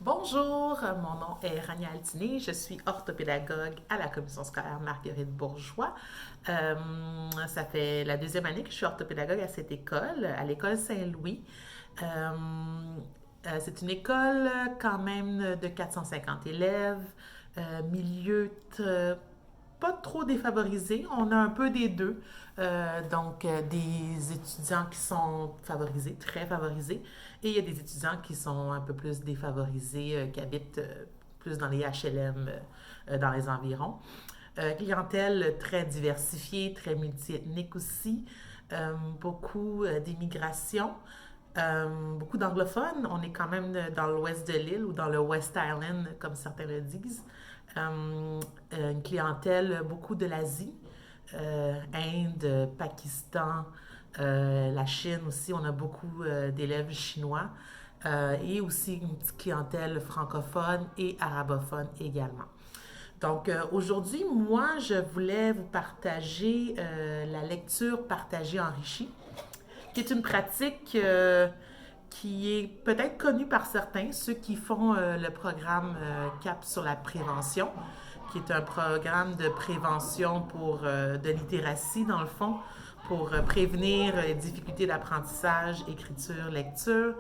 Bonjour, mon nom est Rania Altiné, je suis orthopédagogue à la commission scolaire Marguerite Bourgeois. Ça fait la deuxième année que je suis orthopédagogue à cette école, à l'école Saint-Louis. Euh, c'est une école quand même de 450 élèves, milieu pas trop défavorisé, on a un peu des deux. Des étudiants qui sont favorisés, très favorisés, et il y a des étudiants qui sont un peu plus défavorisés, qui habitent plus dans les HLM, dans les environs. Clientèle très diversifiée, très multiethnique aussi, beaucoup d'immigration. Beaucoup d'anglophones. On est quand même dans l'ouest de l'île ou dans le West Island, comme certains le disent. Une clientèle beaucoup de l'Asie, Inde, Pakistan, la Chine aussi. On a beaucoup d'élèves chinois et aussi une petite clientèle francophone et arabophone également. Donc aujourd'hui, moi, je voulais vous partager la lecture partagée enrichie qui est une pratique qui est peut-être connue par certains, ceux qui font le programme CAP sur la prévention, qui est un programme de prévention de littératie, dans le fond, pour prévenir les difficultés d'apprentissage, écriture, lecture.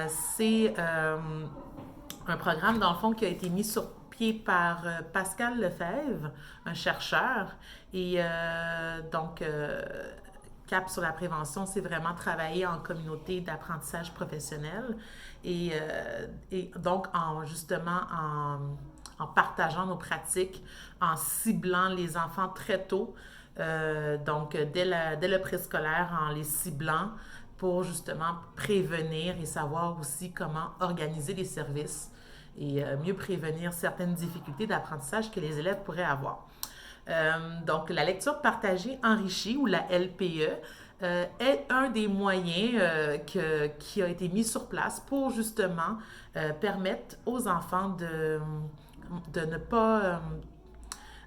C'est un programme, dans le fond, qui a été mis sur pied par Pascal Lefebvre, un chercheur. CAP sur la prévention, c'est vraiment travailler en communauté d'apprentissage professionnel et donc en partageant nos pratiques, en ciblant les enfants très tôt, dès le préscolaire, en les ciblant pour justement prévenir et savoir aussi comment organiser les services et mieux prévenir certaines difficultés d'apprentissage que les élèves pourraient avoir. Donc, la lecture partagée enrichie ou la LPE est un des moyens qui a été mis sur place pour justement permettre aux enfants de ne pas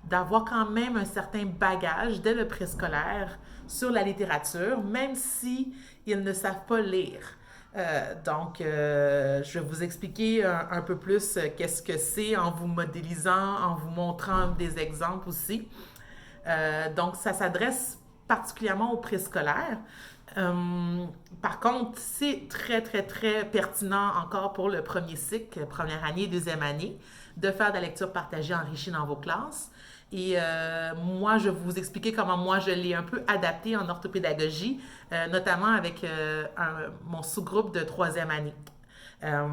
d'avoir quand même un certain bagage dès le préscolaire sur la littérature, même si ils ne savent pas lire. Je vais vous expliquer un peu plus qu'est-ce que c'est en vous modélisant, en vous montrant des exemples aussi. Ça s'adresse particulièrement aux préscolaires. Par contre, c'est très, très, très pertinent encore pour le premier cycle, première année, deuxième année, de faire de la lecture partagée enrichie dans vos classes. Moi, je vais vous expliquer comment moi, je l'ai un peu adapté en orthopédagogie, notamment avec mon sous-groupe de troisième année. Euh,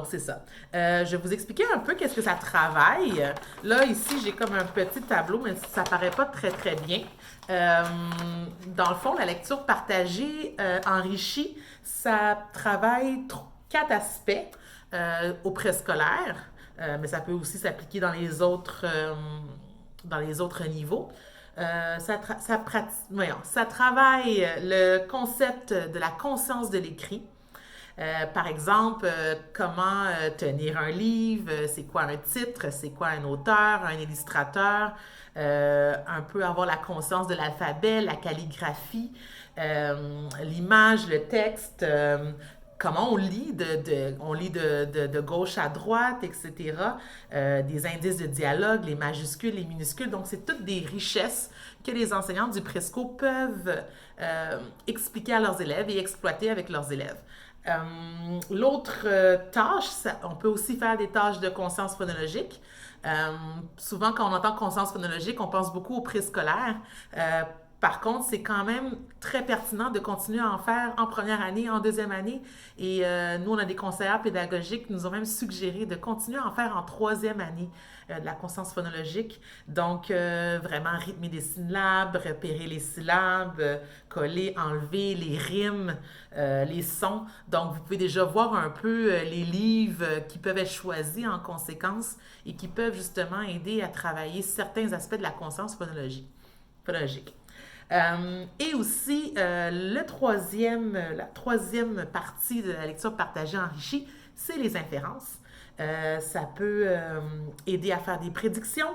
c'est ça. Je vais vous expliquer un peu qu'est-ce que ça travaille. Là, ici, j'ai comme un petit tableau, mais ça paraît pas très, très bien. Euh, Dans le fond, la lecture partagée enrichie, ça travaille quatre aspects au préscolaire, mais ça peut aussi s'appliquer dans les autres niveaux. Ça travaille le concept de la conscience de l'écrit. Par exemple, comment tenir un livre, c'est quoi un titre, c'est quoi un auteur, un illustrateur, un peu avoir la conscience de l'alphabet, la calligraphie, l'image, le texte, comment on lit de gauche à droite, etc. Des indices de dialogue, les majuscules, les minuscules. Donc, c'est toutes des richesses que les enseignants du Presco peuvent expliquer à leurs élèves et exploiter avec leurs élèves. L'autre tâche, on peut aussi faire des tâches de conscience phonologique. Souvent, quand on entend conscience phonologique, on pense beaucoup au préscolaire. Par contre, c'est quand même très pertinent de continuer à en faire en première année, en deuxième année. Nous, on a des conseillères pédagogiques qui nous ont même suggéré de continuer à en faire en troisième année de la conscience phonologique. Donc, vraiment rythmer des syllabes, repérer les syllabes, coller, enlever les rimes, les sons. Donc, vous pouvez déjà voir un peu les livres qui peuvent être choisis en conséquence et qui peuvent justement aider à travailler certains aspects de la conscience phonologique. Et aussi, la troisième partie de la lecture partagée enrichie, c'est les inférences. Ça peut aider à faire des prédictions,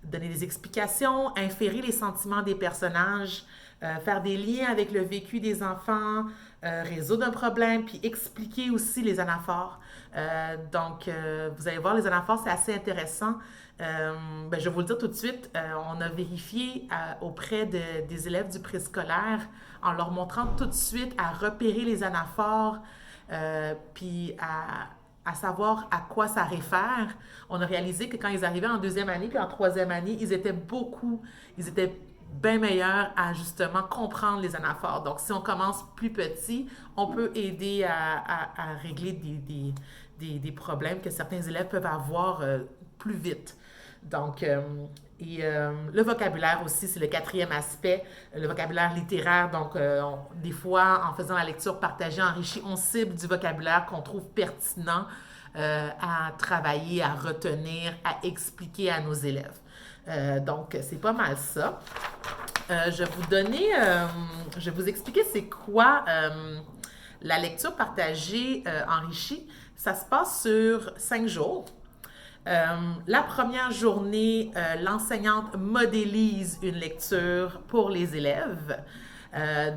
donner des explications, inférer les sentiments des personnages, faire des liens avec le vécu des enfants, résoudre un problème, puis expliquer aussi les anaphores. Vous allez voir, les anaphores, c'est assez intéressant. Je vais vous le dire tout de suite, on a vérifié auprès des élèves du préscolaire en leur montrant tout de suite à repérer les anaphores, puis à savoir à quoi ça réfère. On a réalisé que quand ils arrivaient en deuxième année puis en troisième année, ils étaient bien meilleurs à justement comprendre les anaphores. Donc, si on commence plus petit, on peut aider à régler des problèmes que certains élèves peuvent avoir plus vite. Donc, le vocabulaire aussi, c'est le quatrième aspect, le vocabulaire littéraire. Donc, des fois, en faisant la lecture partagée, enrichie, on cible du vocabulaire qu'on trouve pertinent à travailler, à retenir, à expliquer à nos élèves. Donc, c'est pas mal ça. Je vais vous expliquer c'est quoi la lecture partagée enrichie. Ça se passe sur 5 jours. La première journée, l'enseignante modélise une lecture pour les élèves. Elle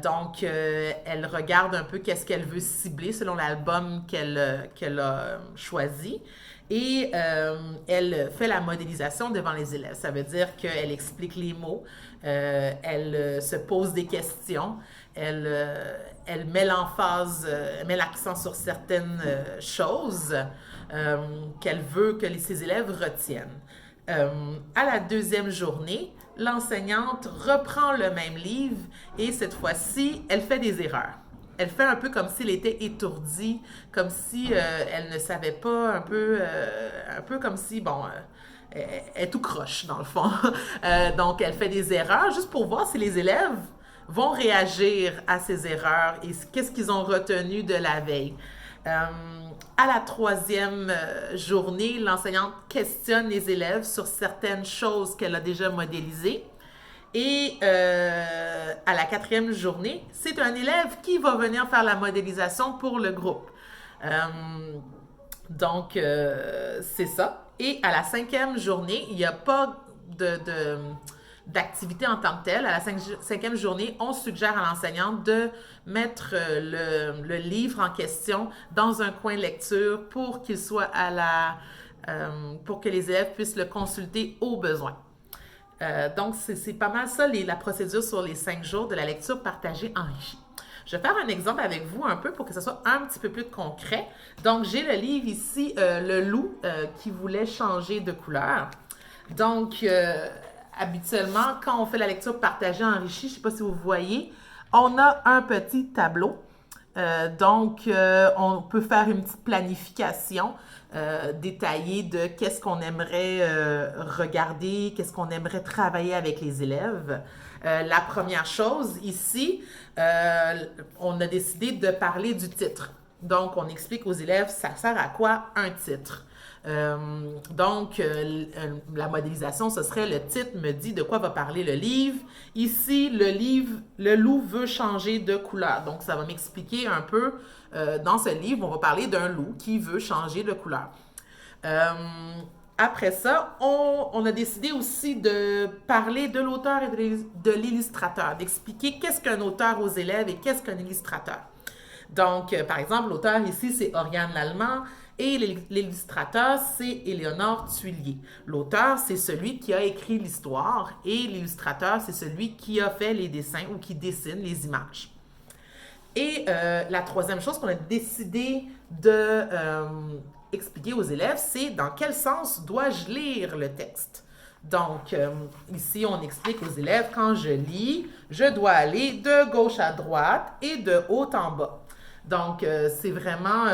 regarde un peu qu'est-ce qu'elle veut cibler selon l'album qu'elle a choisi. Et elle fait la modélisation devant les élèves. Ça veut dire qu'elle explique les mots, elle se pose des questions, elle met l'emphase, elle met l'accent sur certaines choses qu'elle veut que ses élèves retiennent. À la deuxième journée, l'enseignante reprend le même livre et cette fois-ci, elle fait des erreurs. Elle fait un peu comme s'il était étourdie, comme si elle ne savait pas, un peu comme si, elle est tout croche dans le fond. Donc, elle fait des erreurs juste pour voir si les élèves vont réagir à ces erreurs et qu'est-ce qu'ils ont retenu de la veille. À la troisième journée, l'enseignante questionne les élèves sur certaines choses qu'elle a déjà modélisées. Et à la quatrième journée, c'est un élève qui va venir faire la modélisation pour le groupe. C'est ça. Et à la cinquième journée, il n'y a pas d'activité en tant que telle. À la cinquième journée, on suggère à l'enseignante de mettre le livre en question dans un coin de lecture pour qu'il soit pour que les élèves puissent le consulter au besoin. Donc, c'est pas mal ça, la procédure sur les 5 jours de la lecture partagée enrichie. Je vais faire un exemple avec vous un peu pour que ce soit un petit peu plus concret. Donc, j'ai le livre ici, Le loup qui voulait changer de couleur. Donc, habituellement, quand on fait la lecture partagée enrichie, je ne sais pas si vous voyez, on a un petit tableau. On peut faire une petite planification détaillée de qu'est-ce qu'on aimerait regarder, qu'est-ce qu'on aimerait travailler avec les élèves. La première chose ici, on a décidé de parler du titre. Donc, on explique aux élèves, ça sert à quoi un titre. La modélisation, ce serait le titre me dit de quoi va parler le livre. Ici, le loup veut changer de couleur. Donc, ça va m'expliquer un peu, dans ce livre, on va parler d'un loup qui veut changer de couleur. Après ça, on a décidé aussi de parler de l'auteur et de l'illustrateur, d'expliquer qu'est-ce qu'un auteur aux élèves et qu'est-ce qu'un illustrateur. Donc, par exemple, l'auteur ici, c'est Oriane Lallemand et l'illustrateur, c'est Éléonore Tuillier. L'auteur, c'est celui qui a écrit l'histoire et l'illustrateur, c'est celui qui a fait les dessins ou qui dessine les images. Et la troisième chose qu'on a décidé de expliquer aux élèves, c'est dans quel sens dois-je lire le texte. Donc, ici, on explique aux élèves, quand je lis, je dois aller de gauche à droite et de haut en bas. Donc, c'est vraiment,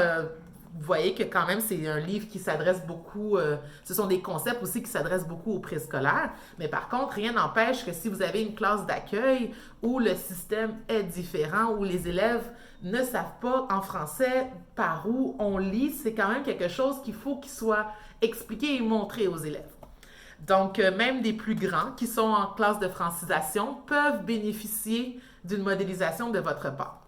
vous voyez que quand même, c'est un livre qui s'adresse beaucoup, ce sont des concepts aussi qui s'adressent beaucoup aux préscolaires, mais par contre, rien n'empêche que si vous avez une classe d'accueil où le système est différent, où les élèves ne savent pas en français par où on lit, c'est quand même quelque chose qu'il faut qu'il soit expliqué et montré aux élèves. Donc, même des plus grands qui sont en classe de francisation peuvent bénéficier d'une modélisation de votre part.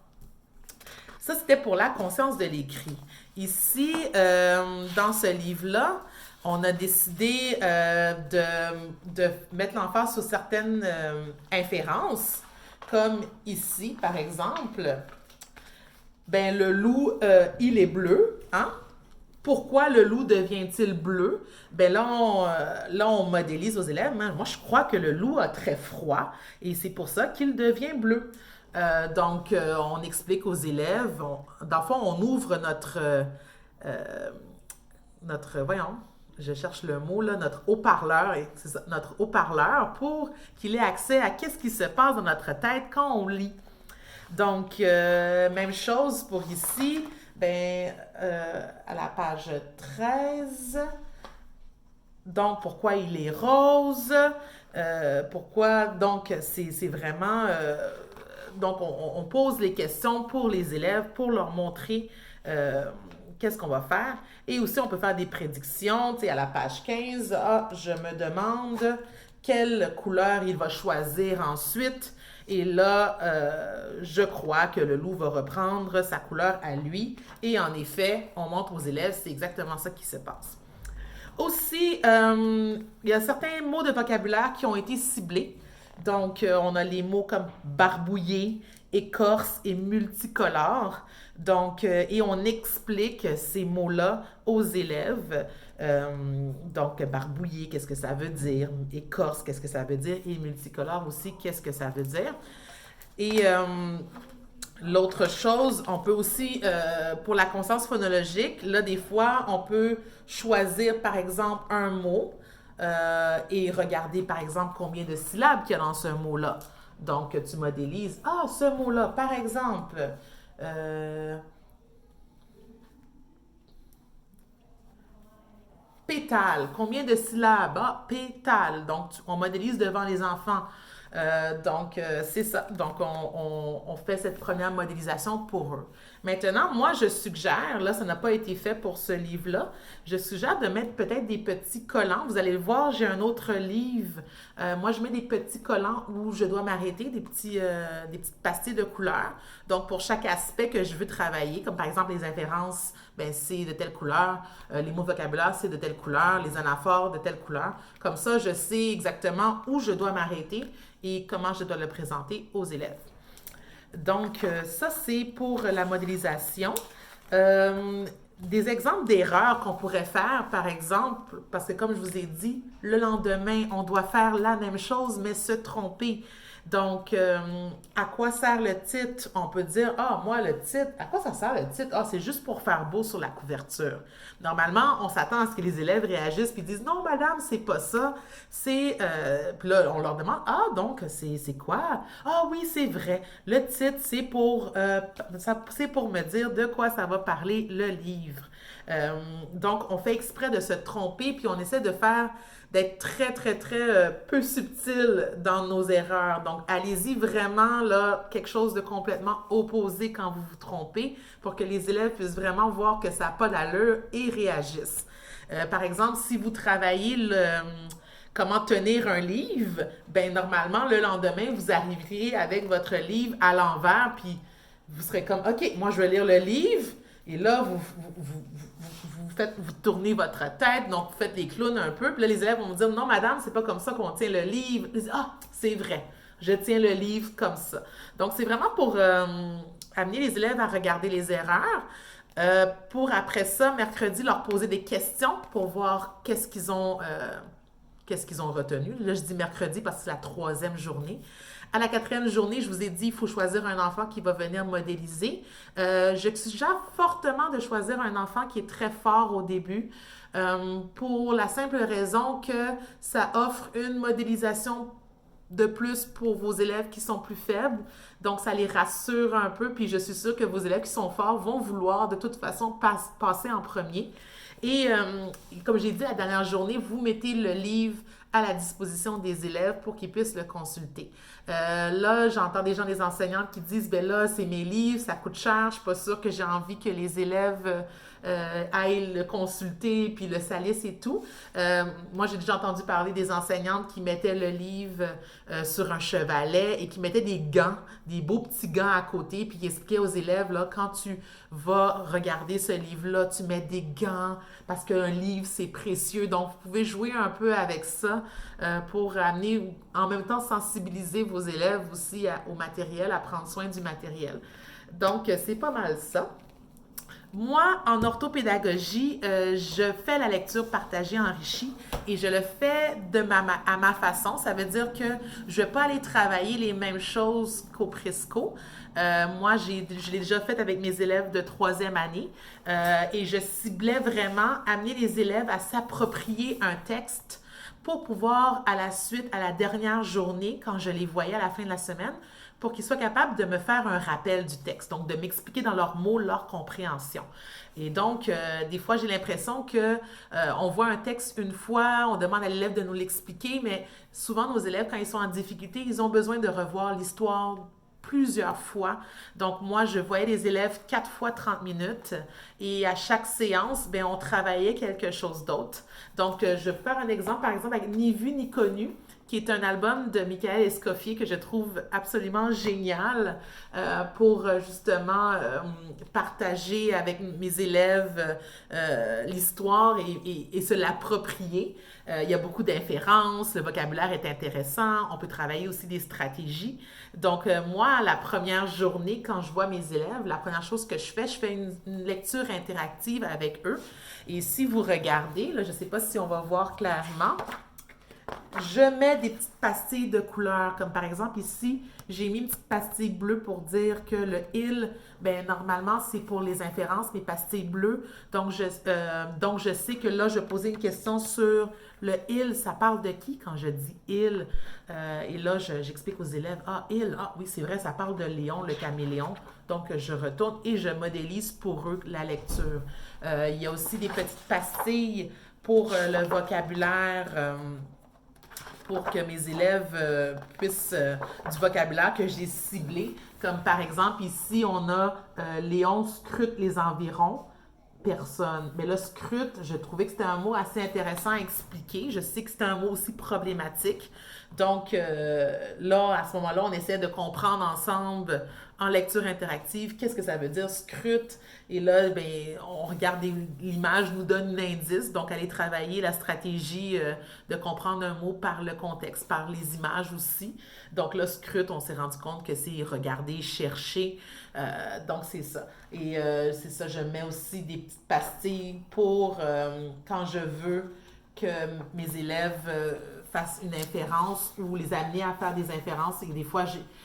Ça, c'était pour la conscience de l'écrit. Ici, dans ce livre-là, on a décidé de mettre l'emphase sur certaines inférences comme ici, par exemple, ben le loup, il est bleu, hein? Pourquoi le loup devient-il bleu? Ben là, on modélise aux élèves. Hein? Moi, je crois que le loup a très froid et c'est pour ça qu'il devient bleu. On explique aux élèves, dans le fond, on ouvre euh, voyons, je cherche le mot, là, notre haut-parleur, c'est ça, notre haut-parleur pour qu'il ait accès à qu'est-ce qui se passe dans notre tête quand on lit. Même chose pour ici, à la page 13. Donc, pourquoi il est rose? Pourquoi? Donc, c'est vraiment... on pose les questions pour les élèves, pour leur montrer qu'est-ce qu'on va faire. Et aussi, on peut faire des prédictions. Tu sais, à la page 15, je me demande quelle couleur il va choisir ensuite. Et là, je crois que le loup va reprendre sa couleur à lui. Et en effet, on montre aux élèves, c'est exactement ça qui se passe. Aussi, il y a certains mots de vocabulaire qui ont été ciblés. Donc, on a les mots comme barbouillé, écorce et multicolore. Et on explique ces mots-là aux élèves. Barbouillé, qu'est-ce que ça veut dire? Écorce, qu'est-ce que ça veut dire? Et multicolore aussi, qu'est-ce que ça veut dire? Et l'autre chose, on peut aussi, pour la conscience phonologique, là, des fois, on peut choisir, par exemple, un mot et regarder, par exemple, combien de syllabes qu'il y a dans ce mot-là. Donc, tu modélises, ce mot-là, par exemple, pétale, combien de syllabes? Pétale. Donc, on modélise devant les enfants. C'est ça. Donc, on fait cette première modélisation pour eux. Maintenant, moi, je suggère, là, ça n'a pas été fait pour ce livre-là, je suggère de mettre peut-être des petits collants. Vous allez le voir, j'ai un autre livre. Moi, je mets des petits collants où je dois m'arrêter, des petites pastilles de couleurs. Donc, pour chaque aspect que je veux travailler, comme par exemple les inférences, c'est de telle couleur, les mots vocabulaire, c'est de telle couleur, les anaphores de telle couleur. Comme ça, je sais exactement où je dois m'arrêter et comment je dois le présenter aux élèves. Donc, ça, c'est pour la modélisation. Des exemples d'erreurs qu'on pourrait faire, par exemple, parce que comme je vous ai dit, le lendemain, on doit faire la même chose, mais se tromper. Donc, à quoi sert le titre? On peut dire, moi, le titre, à quoi ça sert le titre? C'est juste pour faire beau sur la couverture. Normalement, on s'attend à ce que les élèves réagissent puis disent, non, madame, c'est pas ça. Puis là, on leur demande, donc, c'est quoi? Oui, c'est vrai. Le titre, c'est pour me dire de quoi ça va parler le livre. Donc, on fait exprès de se tromper puis on essaie d'être très, très, très peu subtil dans nos erreurs. Donc, allez-y vraiment, là, quelque chose de complètement opposé quand vous vous trompez pour que les élèves puissent vraiment voir que ça n'a pas d'allure et réagissent. Par exemple, si vous travaillez comment tenir un livre, normalement, le lendemain, vous arriveriez avec votre livre à l'envers, puis vous serez comme, OK, moi, je vais lire le livre, et là, vous tournez votre tête, donc vous faites les clowns un peu. Puis là, les élèves vont vous dire, non, madame, c'est pas comme ça qu'on tient le livre. Ils disent, c'est vrai, je tiens le livre comme ça. Donc, c'est vraiment pour amener les élèves à regarder les erreurs. Pour après ça, mercredi, leur poser des questions pour voir qu'est-ce qu'ils ont retenu. Là, je dis mercredi parce que c'est la 3e journée. À la 4e journée, je vous ai dit, il faut choisir un enfant qui va venir modéliser. Je suggère fortement de choisir un enfant qui est très fort au début, pour la simple raison que ça offre une modélisation de plus pour vos élèves qui sont plus faibles. Donc, ça les rassure un peu. Puis, je suis sûre que vos élèves qui sont forts vont vouloir de toute façon passer en premier. Et comme j'ai dit la dernière journée, vous mettez le livre à la disposition des élèves pour qu'ils puissent le consulter. Là, j'entends des gens, des enseignantes qui disent, là, c'est mes livres, ça coûte cher, je suis pas sûre que j'ai envie que les élèves aillent le consulter puis le salissent et tout. Moi, j'ai déjà entendu parler des enseignantes qui mettaient le livre sur un chevalet et qui mettaient des gants, des beaux petits gants à côté, puis qui expliquaient aux élèves, là, quand tu vas regarder ce livre-là, tu mets des gants parce qu'un livre, c'est précieux. Donc, vous pouvez jouer un peu avec ça pour amener, en même temps, sensibiliser vos élèves aussi au matériel, à prendre soin du matériel. Donc, c'est pas mal ça. Moi, en orthopédagogie, je fais la lecture partagée enrichie et je le fais à ma façon. Ça veut dire que je ne vais pas aller travailler les mêmes choses qu'au Presco. Moi, je l'ai déjà fait avec mes élèves de troisième année et je ciblais vraiment amener les élèves à s'approprier un texte pour pouvoir, à la suite, à la dernière journée, quand je les voyais à la fin de la semaine, pour qu'ils soient capables de me faire un rappel du texte, donc de m'expliquer dans leurs mots leur compréhension. Et donc, des fois, j'ai l'impression que on voit un texte une fois, on demande à l'élève de nous l'expliquer, mais souvent, nos élèves, quand ils sont en difficulté, ils ont besoin de revoir l'histoire plusieurs fois. Donc, moi, je voyais les élèves 4 fois 30 minutes et à chaque séance, ben, on travaillait quelque chose d'autre. Donc, je vais faire un exemple, par exemple, avec Ni vu ni connu, qui est un album de Michael Escoffier que je trouve absolument génial pour justement partager avec mes élèves l'histoire et se l'approprier. Il y a beaucoup d'inférences, le vocabulaire est intéressant, on peut travailler aussi des stratégies. Donc moi, la première journée, quand je vois mes élèves, la première chose que je fais une lecture interactive avec eux. Et si vous regardez, là, je ne sais pas si on va voir clairement, je mets des petites pastilles de couleur, comme par exemple ici, j'ai mis une petite pastille bleue pour dire que le il, ben normalement c'est pour les inférences, mes pastilles bleues. Donc je sais que là, je posais une question sur le il, ça parle de qui quand je dis il? Et là, j'explique aux élèves, oui c'est vrai, ça parle de Léon, le caméléon. Donc je retourne et je modélise pour eux la lecture. Il y a aussi des petites pastilles pour le vocabulaire. Pour que mes élèves puissent du vocabulaire que j'ai ciblé. Comme par exemple, ici, on a Léon scrute les environs. Personne. Mais là, scrute, je trouvais que c'était un mot assez intéressant à expliquer. Je sais que c'était un mot aussi problématique. Donc, là, à ce moment-là, on essaie de comprendre ensemble en lecture interactive qu'est-ce que ça veut dire scrute. Et là, ben, on regarde l'image, nous donne un indice. Donc, aller travailler la stratégie de comprendre un mot par le contexte, par les images aussi. Donc là, scrute, on s'est rendu compte que c'est regarder, chercher. Donc, c'est ça. Et c'est ça, je mets aussi des petites pastilles pour quand je veux que mes élèves fassent une inférence ou les amener à faire des inférences. Et des fois,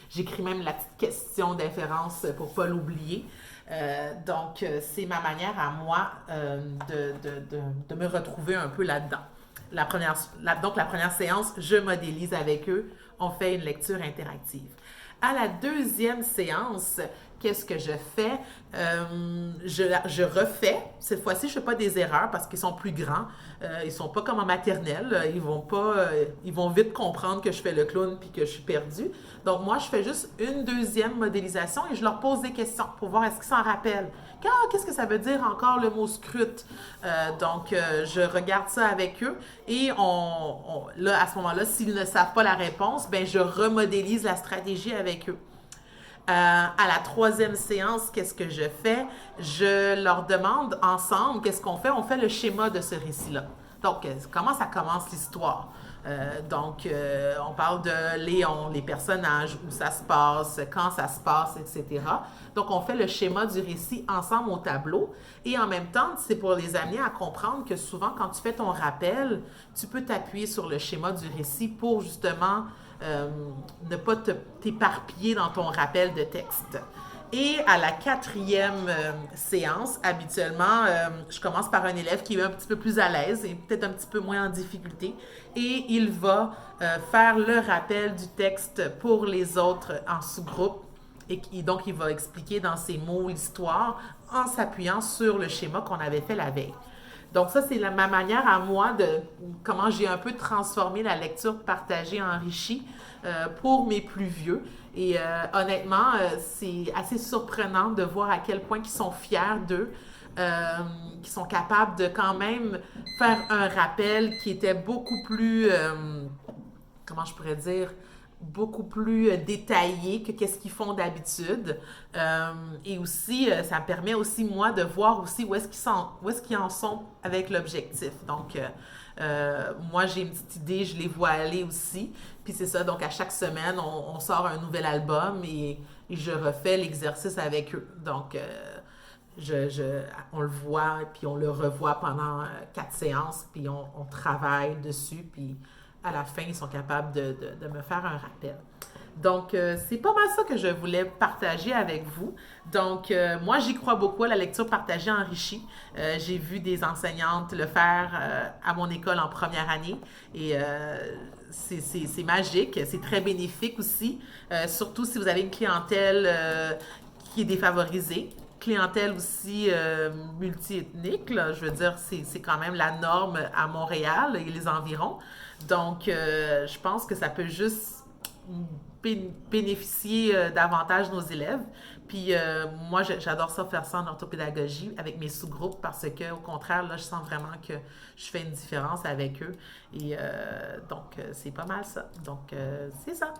j'écris même la petite question d'inférence pour ne pas l'oublier. Donc, c'est ma manière à moi de me retrouver un peu là-dedans. Donc, la première séance, je modélise avec eux. On fait une lecture interactive. À la deuxième séance, qu'est-ce que je fais? Je refais. Cette fois-ci, je ne fais pas des erreurs parce qu'ils sont plus grands. Ils ne sont pas comme en maternelle. Ils vont vite comprendre que je fais le clown puis que je suis perdue. Donc, moi, je fais juste une deuxième modélisation et je leur pose des questions pour voir est-ce qu'ils s'en rappellent. Qu'est-ce que ça veut dire encore le mot scrute? Donc, je regarde ça avec eux et là, à ce moment-là, s'ils ne savent pas la réponse, ben, je remodélise la stratégie avec eux. À la troisième séance, qu'est-ce que je fais? Je leur demande ensemble, qu'est-ce qu'on fait? On fait le schéma de ce récit-là. Donc, comment ça commence l'histoire? On parle de Léon, les personnages, où ça se passe, quand ça se passe, etc. Donc, on fait le schéma du récit ensemble au tableau. Et en même temps, c'est pour les amener à comprendre que souvent, quand tu fais ton rappel, tu peux t'appuyer sur le schéma du récit pour justement ne pas t'éparpiller dans ton rappel de texte. Et à la quatrième séance, habituellement, je commence par un élève qui est un petit peu plus à l'aise et peut-être un petit peu moins en difficulté. Et il va faire le rappel du texte pour les autres en sous-groupe. Et donc, il va expliquer dans ses mots l'histoire en s'appuyant sur le schéma qu'on avait fait la veille. Donc ça, c'est ma manière à moi de comment j'ai un peu transformé la lecture partagée enrichie pour mes plus vieux. Et honnêtement, c'est assez surprenant de voir à quel point ils sont fiers d'eux. qui sont capables de quand même faire un rappel qui était beaucoup plus, comment je pourrais dire, beaucoup plus détaillé que qu'est-ce qu'ils font d'habitude. Et aussi, ça me permet aussi, moi, de voir aussi où est-ce qu'ils en sont avec l'objectif. Donc, moi, j'ai une petite idée, je les vois aller aussi. Puis c'est ça, donc à chaque semaine, on sort un nouvel album et je refais l'exercice avec eux. Donc, on le voit, puis on le revoit pendant 4 séances, puis on travaille dessus, puis à la fin, ils sont capables de me faire un rappel. Donc, c'est pas mal ça que je voulais partager avec vous. Donc, moi, j'y crois beaucoup à la lecture partagée enrichie. J'ai vu des enseignantes le faire à mon école en première année et c'est magique, c'est très bénéfique aussi, surtout si vous avez une clientèle qui est défavorisée, clientèle aussi multiethnique, là. Je veux dire, c'est quand même la norme à Montréal et les environs. Donc, je pense que ça peut juste bénéficier davantage nos élèves. Puis moi, j'adore ça faire ça en orthopédagogie avec mes sous-groupes parce que, au contraire, là, je sens vraiment que je fais une différence avec eux. Et donc, c'est pas mal ça. Donc, c'est ça.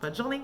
Bonne journée!